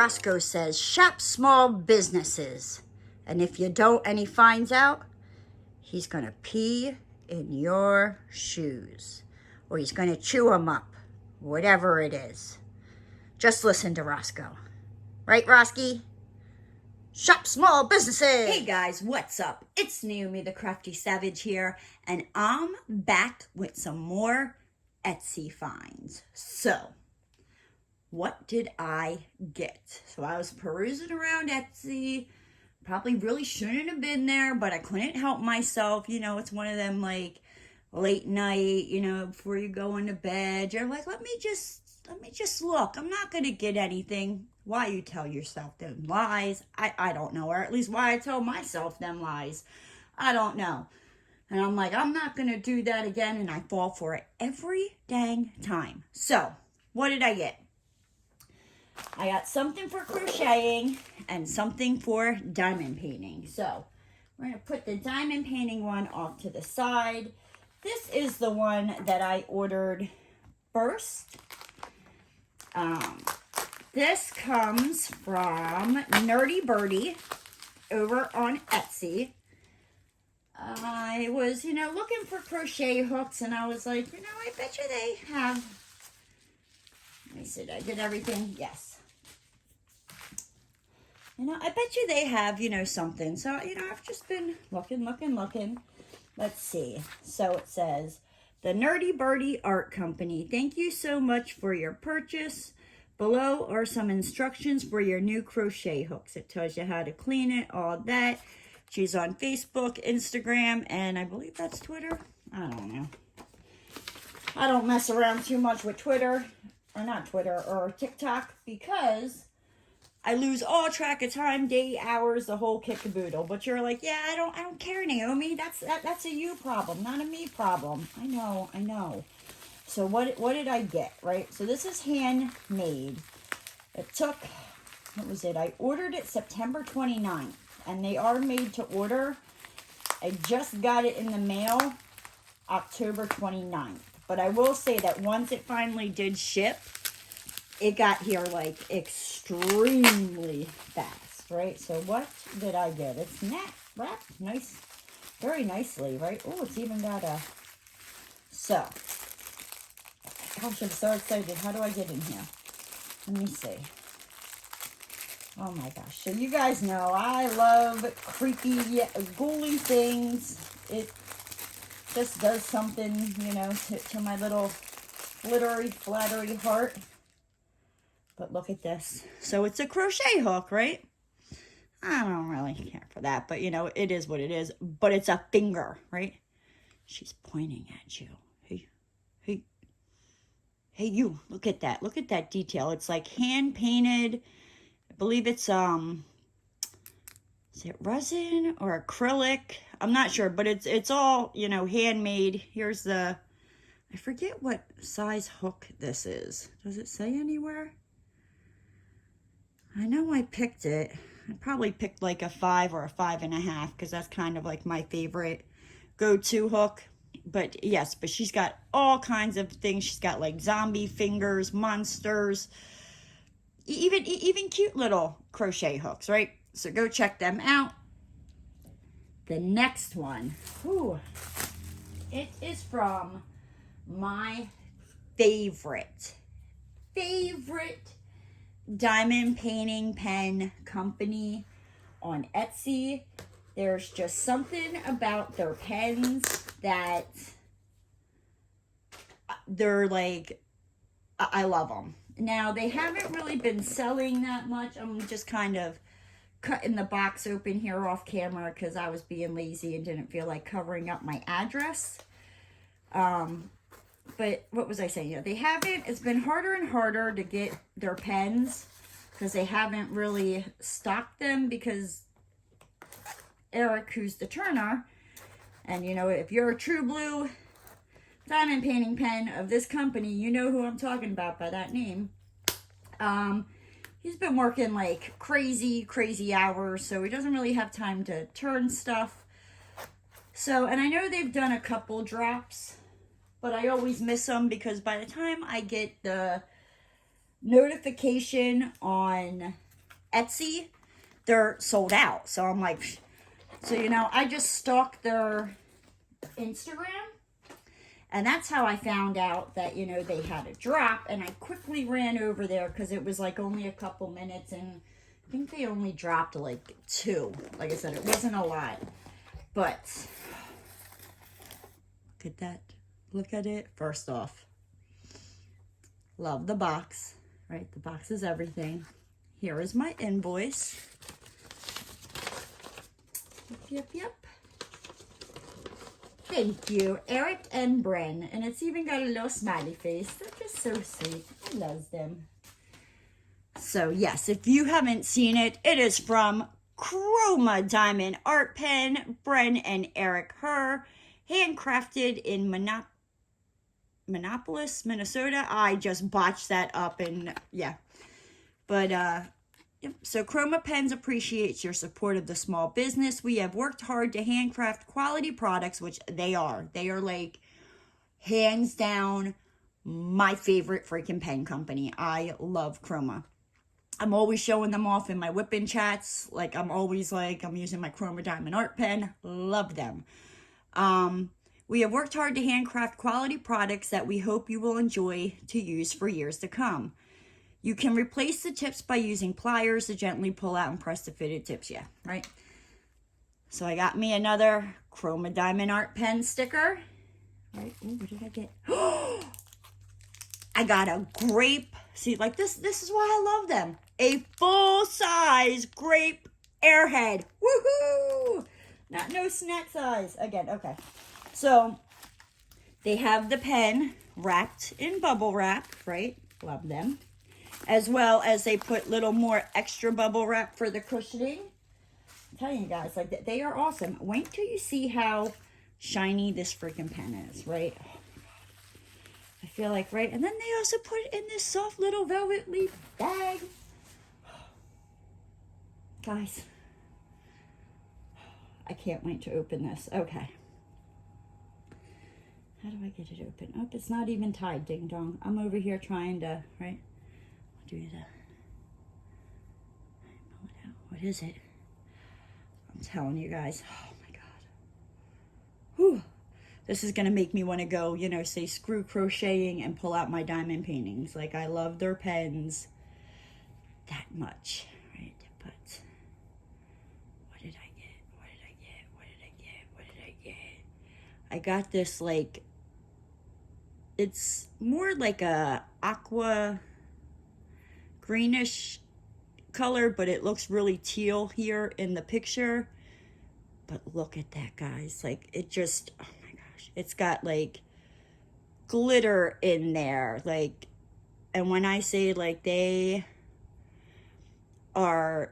Roscoe says, shop small businesses. And if you don't and he finds out, he's going to pee in your shoes. Or he's going to chew them up. Whatever it is. Just listen to Roscoe. Right, Roski? Shop small businesses. Hey guys, what's up? It's Naomi the Crafty Savage here, and I'm back with some more Etsy finds. So, what did I get? So I was perusing around Etsy. Probably really shouldn't have been there, but I couldn't help myself. You know, it's one of them like late night, you know, before you go into bed. You're like, let me just look. I'm not going to get anything. Why you tell yourself them lies, I don't know. Or at least why I tell myself them lies, I don't know. And I'm like, I'm not going to do that again. And I fall for it every dang time. So, what did I get? I got something for crocheting and something for diamond painting. So, we're going to put the diamond painting one off to the side. This is the one that I ordered first. This comes from Birdy over on Etsy. I was, looking for crochet hooks, and I was like, I bet you they have. Let me see, I did everything. Yes. I bet you they have, something. So, I've just been looking. Let's see. So it says, the Nerdy Birdie Art Company. Thank you so much for your purchase. Below are some instructions for your new crochet hooks. It tells you how to clean it, all that. She's on Facebook, Instagram, and I believe that's Twitter. I don't know. I don't mess around too much with Twitter, or not Twitter, or TikTok, because I lose all track of time, day, hours, the whole kit caboodle. But you're like, yeah, I don't care, Naomi. That's a you problem, not a me problem. I know. So what did I get, right? So this is handmade. It took, what was it? I ordered it September 29th, and they are made to order. I just got it in the mail October 29th. But I will say that once it finally did ship, it got here like extremely fast, right? So what did I get? It's wrapped nice, very nicely, right? Oh, it's even got a, so, gosh, I'm so excited. How do I get in here? Let me see. Oh my gosh. So you guys know I love creepy, ghouly things. It just does something, to my little glittery, flattery heart. But look at this. So it's a crochet hook, right? I don't really care for that, but it is what it is. But it's a finger, right? She's pointing at you. Hey, you, look at that. Look at that detail. It's like hand painted. I believe it's, is it resin or acrylic? I'm not sure, but it's all, handmade. Here's the, I forget what size hook this is. Does it say anywhere? I know I picked it. I probably picked like a 5 or a 5.5 because that's kind of like my favorite go-to hook. But yes, but she's got all kinds of things. She's got like zombie fingers, monsters, even cute little crochet hooks, right? So go check them out. The next one, it is from my favorite diamond painting pen company on Etsy. There's just something about their pens that they're like, I love them. Now, they haven't really been selling that much. I'm just kind of cutting the box open here off camera because I was being lazy and didn't feel like covering up my address. But what was I saying? They haven't, it's been harder and harder to get their pens because they haven't really stocked them because Eric, who's the turner, and if you're a true blue diamond painting pen of this company, you know who I'm talking about by that name. He's been working like crazy hours, so he doesn't really have time to turn stuff. So, and I know they've done a couple drops, but I always miss them because by the time I get the notification on Etsy, they're sold out. So I'm like, psh. So, you know, I just stalked their Instagram. And that's how I found out that, you know, they had a drop. And I quickly ran over there because it was like only a couple minutes. And I think they only dropped like 2. Like I said, it wasn't a lot. But look at that. Look at it. First off, love the box, right? The box is everything. Here is my invoice. Yep, yep. Thank you, Eric and Bren. And it's even got a little smiley face. They're just so sweet. I love them. So, yes, if you haven't seen it, it is from Chroma Diamond Art Pen, Bren and Eric Herr. Handcrafted in Minneapolis, Minnesota. I just botched that up and, yeah. But, so Chroma Pens appreciates your support of the small business. We have worked hard to handcraft quality products, which they are. They are like, hands down, my favorite freaking pen company. I love Chroma. I'm always showing them off in my whipping chats. Like, I'm always like, I'm using my Chroma Diamond Art Pen. Love them. We have worked hard to handcraft quality products that we hope you will enjoy to use for years to come. You can replace the tips by using pliers to gently pull out and press the fitted tips. Yeah, right? So I got me another Chroma Diamond Art Pen sticker. Right? Ooh, what did I get? I got a grape. See, like this is why I love them. A full-size grape airhead. Woohoo! Not no snack size. Again, okay. So they have the pen wrapped in bubble wrap, right? Love them. As well as they put little more extra bubble wrap for the cushioning. I'm telling you guys, like, they are awesome. Wait till you see how shiny this freaking pen is, right? Oh my God. I feel like, right? And then they also put it in this soft little velvet leaf bag. Guys, I can't wait to open this. Okay. How do I get it open? Oh, it's not even tied, ding dong. I'm over here trying to, right? I'll do that. Pull it out. What is it? I'm telling you guys. Oh my God. Whew. This is going to make me want to go, you know, say screw crocheting and pull out my diamond paintings. Like, I love their pens that much, right? But what did I get? What did I get? What did I get? What did I get? I got this, like, it's more like a aqua greenish color, but it looks really teal here in the picture. But look at that, guys. Like, it just, oh my gosh. It's got, like, glitter in there. Like, and when I say, like, they are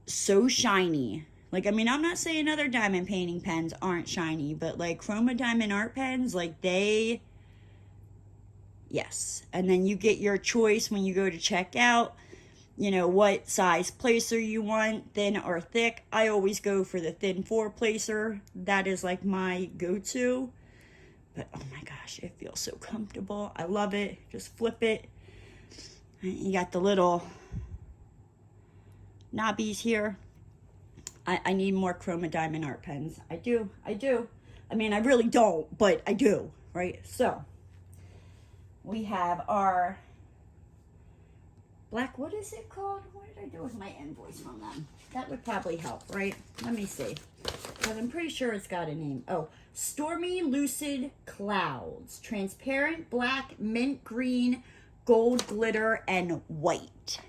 so shiny. Like, I mean, I'm not saying other diamond painting pens aren't shiny, but, like, Chroma Diamond Art Pens, like, they, yes. And then you get your choice when you go to check out, you know, what size placer you want, thin or thick. I always go for the thin 4 placer. That is, like, my go-to. But, oh my gosh, it feels so comfortable. I love it. Just flip it. You got the little knobbies here. I need more Chroma Diamond Art Pens. I do. I mean, I really don't, but I do, right? So, we have our black, what is it called? What did I do with my invoice from them? That would probably help, right? Let me see. Because I'm pretty sure it's got a name. Oh, Stormy Lucid Clouds. Transparent black, mint green, gold glitter, and white.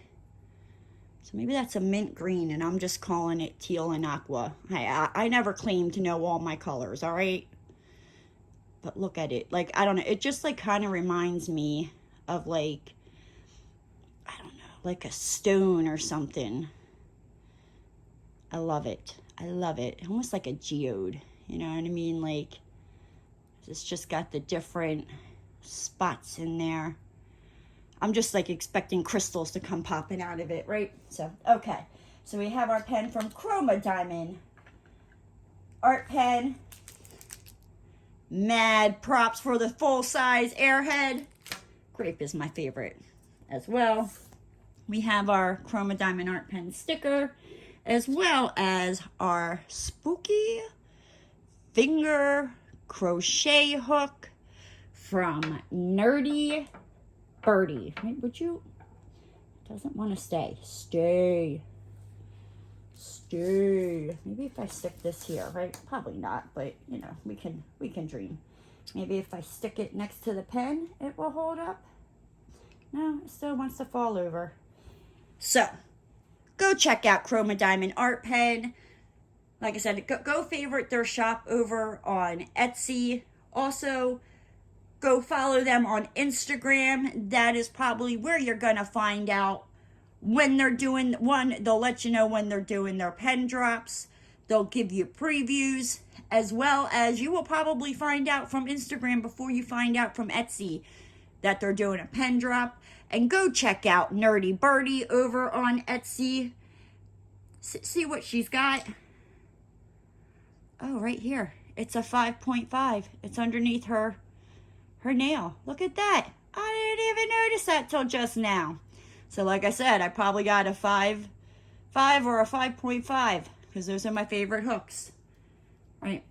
So maybe that's a mint green, and I'm just calling it teal and aqua. I never claim to know all my colors, all right? But look at it. Like, I don't know. It just, like, kind of reminds me of, like, I don't know, like a stone or something. I love it. I love it. Almost like a geode. You know what I mean? Like, it's just got the different spots in there. I'm just, like, expecting crystals to come popping out of it, right? So, okay. So, we have our pen from Chroma Diamond Art Pen. Mad props for the full-size airhead. Grape is my favorite as well. we have our Chroma Diamond Art Pen sticker, as well as our spooky finger crochet hook from Nerdy Birdy. Wait, would you? Doesn't want to stay. Stay. Maybe if I stick this here, right? Probably not, but you know, we can dream. Maybe if I stick it next to the pen, it will hold up. No, it still wants to fall over. So, go check out Chroma Diamond Art Pen. Like I said, go favorite their shop over on Etsy. Also, go follow them on Instagram. That is probably where you're going to find out when they're doing one. They'll let you know when they're doing their pen drops. They'll give you previews, as well as you will probably find out from Instagram before you find out from Etsy that they're doing a pen drop. And go check out Nerdy Birdy over on Etsy. See what she's got. Oh, right here. It's a 5.5. It's underneath her nail. Look at that. I didn't even notice that till just now. So like I said, I probably got a 5 or a 5.5 because those are my favorite hooks. Right?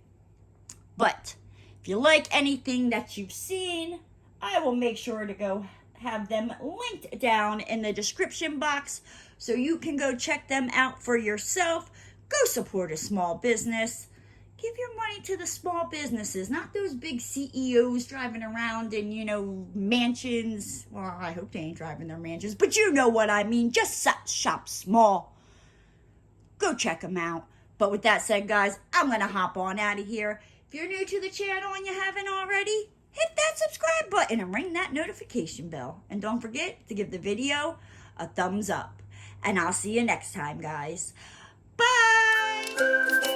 But if you like anything that you've seen, I will make sure to go have them linked down in the description box so you can go check them out for yourself. Go support a small business. Give your money to the small businesses, not those big CEOs driving around in, you know, mansions. Well, I hope they ain't driving their mansions, but you know what I mean. Just shop small. Go check them out. But with that said, guys, I'm going to hop on out of here. If you're new to the channel and you haven't already, hit that subscribe button and ring that notification bell. And don't forget to give the video a thumbs up. And I'll see you next time, guys. Bye!